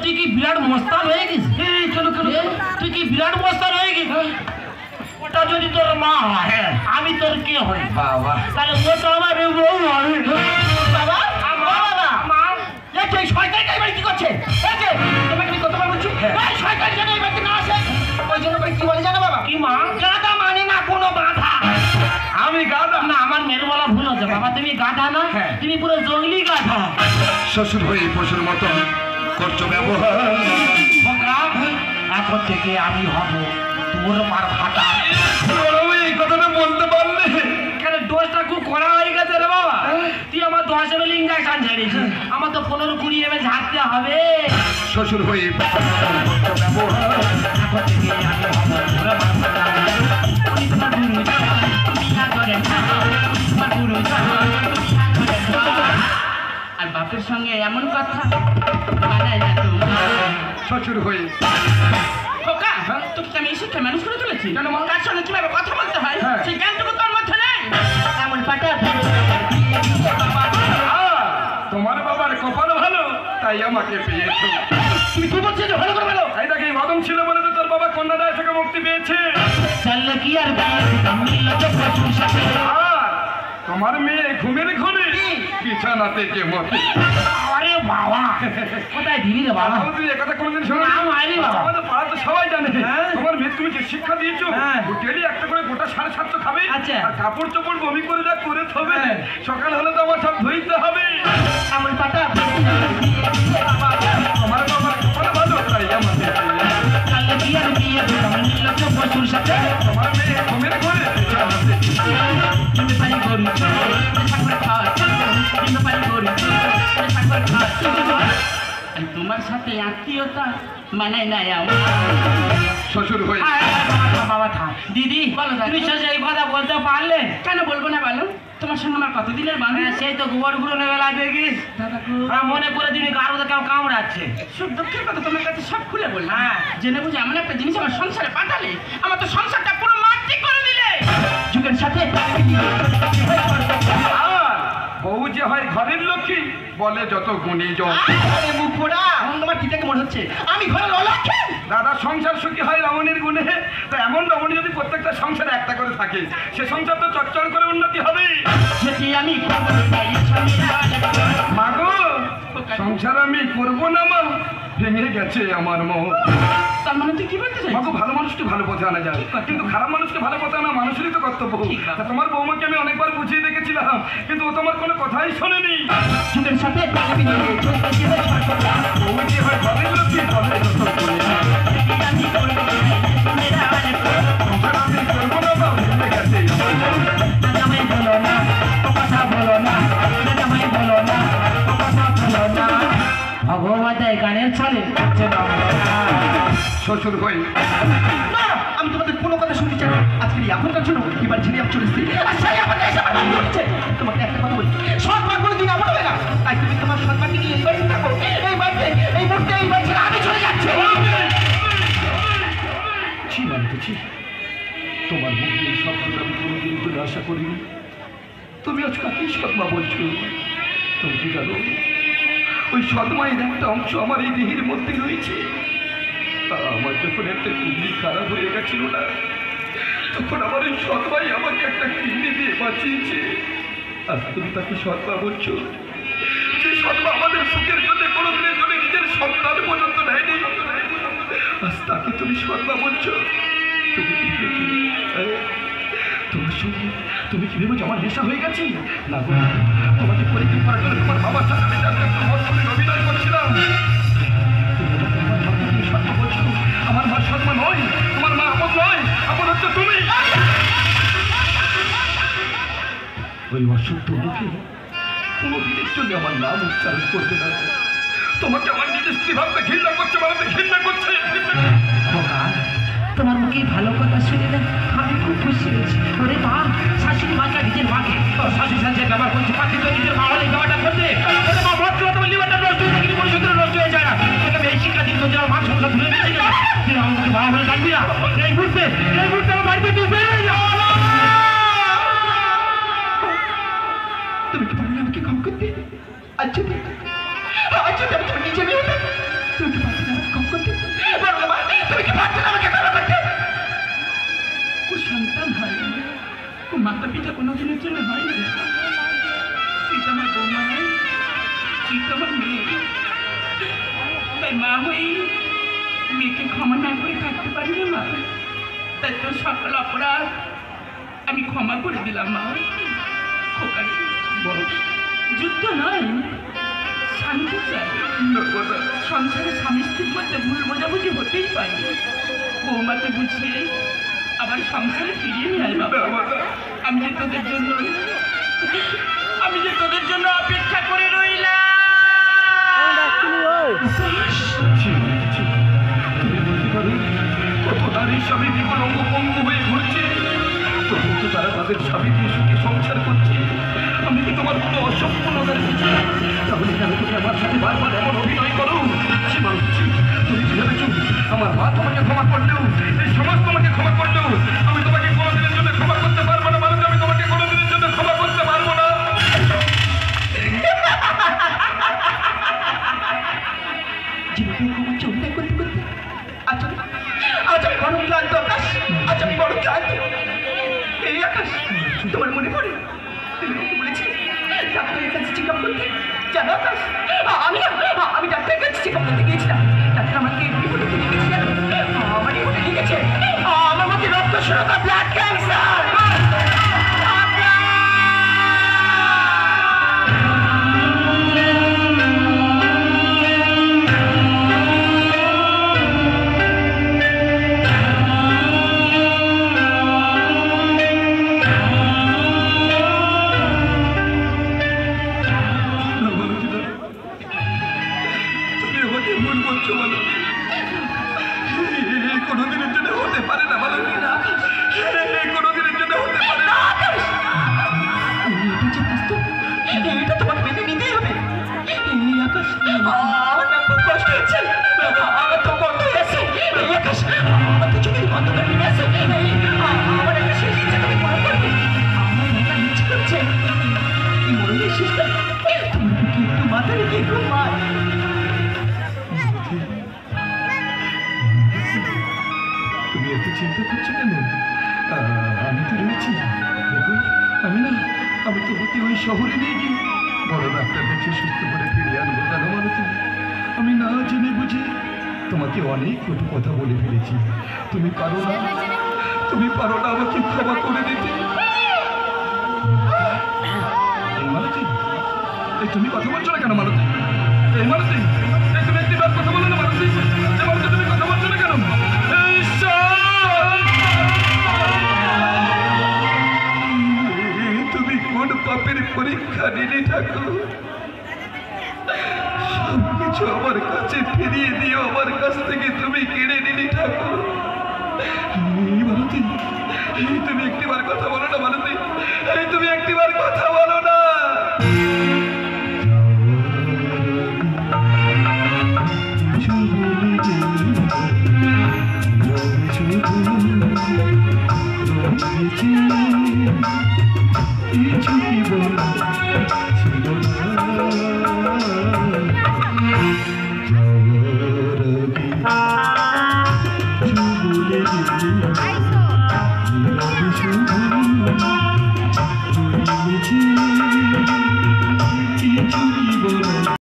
তুই কি বিরাট মস্তান হয়ে গেছিস? কেন তুই কি বিরাট মস্তান হয়ে গেছিস? ওটা যদি তোর মা হয় আমি তোর কে হই? বাবা তাহলে ও তো আমার বউ হবে। বাবা বাবা মা এই শয়তানটা এবার কি করছে? এই যে তোমাকে আমি কতবার বলছি এই শয়তান যেন এই বাড়িতে না আসে। ওই জন্য করে কি বলে জানো বাবা? কি মা? গাধা মানে না কোনো বাধা। আমি গাধা না, আমার মেয়ের বলা ভুল হচ্ছে বাবা। তুমি গাধা না, তুমি পুরো জঙ্গলি গাধা। শ্বশুর হয়ে পশুর মতো করছো ব্যবহার। এখন থেকে আমি হব তোর মার ভাটা। এই কথাটা বলতে পারলে কেন দোষটা খুব করা হয়ে গেছে রে বাবা। তুই আমার 10 ml ইঞ্জেকশন ঝেড়েছিস, আমার তো 15-20 ml ঝাড়তে হবে। শ্বশুর হয়ে পশুর মতো করছো ব্যবহার। এখন থেকে আমি হব তোর মার ভাটা। আমি তোমার গুরু তুমি আদরে থাকো, তোমার গুরু আর বাপের সঙ্গে এমন কথা মানায় না তো। শ্বশুর হয়ে খোকা, তোকে আমি শিক্ষা মানুষ করে তুলেছি। কার সঙ্গে কিভাবে কথা বলতে হয় সেই জ্ঞানটুকু তোর মধ্যে নেই। এমন পাটা তোমার বাবার কপাল ভালো তাই আমাকে পেয়েছো। তুমি কি বলছো যে ভালো করে বলো? এই দেখি মদন ছিল বলে তো তোর বাবা কন্যাদায় থেকে মুক্তি পেয়েছে। চললে কি আর মিলল তো প্রচুর সাথে। তোমার মেয়ে ঘুমের ঘরে বিছানা থেকে মতে। আরে বাবা কোথায় দিলি রে বাবা? তুই একথা কোনোদিন শোনো না? আমাদের পাড়া তো সবাই জানে তোমার মেয়ে তুমি যে শিক্ষা দিয়েছো ডেলি একটা করে গোটা 750 খাবে। আচ্ছা। আর কাপড় চোপড় বমি করে যা করে থবে সকাল হলে তো আমার সব ধুইতে হবে। এমন পাটা আমার বাবার কপাল ভালো তাই আমাকে চললে কি আর মিলল তো প্রচুর সাথে। তোমার মেয়ে ঘুমের ঘরে বিছানা থেকে তুমি পারি গরু ঠাকুর খাওয়া, তুমি পারি গরু ঠাকুর খাওয়া। তোমার সাথে আত্মীয়তা মানায় নাই আমার। শ্বশুর হয়ে বাবা থাক। দিদি তুমি শেষে এই কথা বলতে পারলে? কেন বলবো না বলো? তোমার সঙ্গে আমার কতদিনের বান্ধব। সেই তো গোবর গুঁড়ো বেলা দেখিস মনে করে দিবি গাড়ুতে কেউ কামড়াচ্ছে। সুখ দুঃখের কথা তোমার কাছে সব খুলে বললাম। জেনে বুঝে এমন একটা জিনিস আমার সংসারে পাঠালে, আমার তো সংসারটা পুরো মাটি করে দিলে। যুগের সাথে বউ যে হয় ঘরের লক্ষ্মী বলে যত গুণী জন। মুখ পোড়া তোমার কি থেকে মনে হচ্ছে আমি ঘরের অলক্ষী? দাদা সংসার সুখী হয় রমণীর গুণে। তো এমন রমণী যদি প্রত্যেকটা সংসারে একটা করে থাকে সে সংসার তো চটচট করে উন্নতি হবে। সেটি আমি মাগো সংসার আমি করবো না মা, ভেঙে গেছে আমার মন। তার মানে তুই কি বলতে চাই? মাগো ভালো মানুষকে ভালো পথে আনা যায় কিন্তু খারাপ মানুষকে ভালো পথে আনা মানুষেরই তো কর্তব্য। তা তোমার বৌমাকে আমি অনেকবার বুঝিয়ে দেখেছিলাম কিন্তু ও তোমার কোনো কথাই শোনেনি। যুগের সাথে বউ যে হয় ঘরের লক্ষ্মী বলে যত গুণী জন। সংসার আমি করবো না মা, ভেঙে গেছে আমার মন। বলো না কথা বলো না বলো না কথা বলো না। ভগবতায় গানের ছলে শ্বশুর হই আমি তোমাদের কোনো কথা শুনতে চাই না। আজকে এখনকার জন্য এবার ছেড়ে আমি চলে এসেছি। তোমাকে একটা কথা বলি, সৎমা কোনোদিন এমন হবে না। তাই তুমি তোমার সৎমাকে নিয়ে এই বাড়িতে থাকো। এই বাড়িতে এই মুহূর্তে এই বাড়ি ছেড়ে আমি চলে যাচ্ছি। তোমার মুখে এই শব্দটা আমি কোনোদিন তো আশা করিনি। তুমি আজ কাকে সৎমা বলছো? তুমি কি জানো ওই সৎমায়ের একটা অংশ আমার এই দেহের মধ্যে রয়েছে। আমার যখন একটা কিডনি খারাপ হয়ে গেছিল না তখন আমার এই সৎমাই আমাকে একটা কিডনি দিয়ে বাঁচিয়েছে। আর তুমি তাকে সৎমা বলছো? যে সৎমা আমাদের সুখের জন্য কোনোদিনের জন্য নিজের সন্তান পর্যন্ত নেয়নি, আজ তাকে তুমি সৎমা বলছো? তুমি কি তোমার সঙ্গে তুমি কি ভেবেছো আমার নেশা হয়ে গেছে? না গো, তোমাকে পরীক্ষা করার জন্য তোমার বাবার সাথে আমি অভিনয় করছিলাম। সৎমা বলছো? আমার মা সৎমা নয়, তোমার মা আপদ নয়, আপদ হচ্ছে তুমি। ওই অসত্য মুখে কোনোদিনের জন্য আমার নাম উচ্চারণ করবে না। তোমাকে আমার নিজের স্ত্রী ভাবতে ঘৃণা করছে, ভাবতে ঘৃণা করছে। তোমার মুখে ভালো কথা শুনে না আমি খুব খুশি হয়েছি। ওরে মা, শাশুড়ি মাকে নিজের মাকে শাশুড়ি শাশুড়ি ব্যবহার করছে, পাখি তো নিজের মা হলে ব্যবহারটা করছে। ওরে মা, ভদ্রতা বললি ব্যাপারটা নষ্ট হয়ে যায়, পরিশুদ্ধ নষ্ট হয়ে যায় না। তবে এই শিক্ষা দিন করছে আমার মা সংসার ধরে বেঁচে গেল। তুই আমাকে ভালো বলে ডাকবি না। এই মুহূর্তে আমার বাড়িতে তুই বেরিয়ে যা। তুমি কি পারলে আমাকে ক্ষমা করতে? আজ যদি আমি তোমার নিজে মেয়ে হতাম তুমি কি পারলে মাথা পিঠা কোনোদিনের জন্য হয় না। তুই তো আমার বৌমা নয়, তুই তো আমার মেয়ে। তাই মা হয়ে মেয়েকে ক্ষমা না করে থাকতে পারি না মা। তাই তোর সকল অপরাধ আমি ক্ষমা করে দিলাম মা। খোকারি যুদ্ধ নয়, শান্তি চাই। সংসারে স্বামী স্ত্রীর মধ্যে ভুল বোঝাবুঝি হতেই পারে। বৌমাকে বুঝিয়ে আবার সংসারে ফিরিয়ে নিয়ে আয় বাবা। আমি যে তোদের জন্য অপেক্ষা করে রইলাম। কত নারী স্বামী বিকলঙ্গ পঙ্গু হয়ে ঘুরছে, তবু তো তারা তাদের স্বামীকে সুখে সংসার করছে। আমি কি তোমার কোনো অসম্পূর্ণতার কিছু? তাহলে কেন তুমি আমার সাথে বারবার এমন অভিনয় করো? তুমি কি ভেবেছো আমার মা তোমাকে ক্ষমা করলেও, এই সমাজ তোমাকে ক্ষমা করলেও আমি তোমাকে কোনোদিনের জন্য ক্ষমা করতে পারবো না? মানুষ আমি তোমাকে কোনোদিনের জন্য ক্ষমা করতে পারবো না। জীবনে ক্ষমা চিন্তা করতে করতে আজ আমি বড় ক্লান্ত আকাশ, আজ আমি বড় ক্লান্ত। এই আকাশ, তোমার মনে পড়ে তুমি ওকে বলেছিলে ডাক্তারের কাছে চেক আপ করতে? জানো আকাশ, আমি ডাক্তারের কাছে চেক আপ করতে গিয়েছিলাম। ডাক্তার আমাকে রিপোর্টে লিখেছিলেন, আমার রিপোর্টে লিখেছে আমার মধ্যে রক্তশূন্যতা, ব্লাড ক্যান্সার। কোনোদিনের জন্য হতে পারে না, কোনোদিনের জন্য হতে পারে না। এটা তোমাকে মেনে নিতেই হবে। আকাশ, আমার না খুব কষ্ট হচ্ছে, আমার তো বন্ধ হয়ে আছে। আকাশ, আমার তো চোখের অন্ধকার নেমে আছে। আমার একটা শেষ ইচ্ছা তুমি পূরণ করবে। আমার মাথা ইচ্ছে করছে এই মরণের শেষটা তুমি কি একটু মাথা রেখে একটু মা। তুমি এত চিন্তা করছো কেন? আমি তো রয়েছি। দেখো আমি তোমাকে ওই শহরে নিয়ে গিয়ে বড় ডাক্তার দেখে সুস্থ করে ফিরিয়ে আনবো। কেন বলো আমি না জেনে বুঝে তোমাকে অনেক কটু কথা বলে ফেলেছি। তুমি পারো না আমাকে ক্ষমা করে দিতে? মালতী, তুমি কথা বলছো না কেন মালতী? মালতী, তুমি একটিবার কথা বলো না মালতী। তুমি কথা বলছো না কেন? তুমি কোন পাপের পরীক্ষা নিলে ঠাকুর? সবকিছু আমার কাছে ফিরিয়ে দিও, আমার কাছ থেকে তুমি কেড়ে নিলে ঠাকুর। মালতী, তুমি একটিবার কথা বলো না মালতী।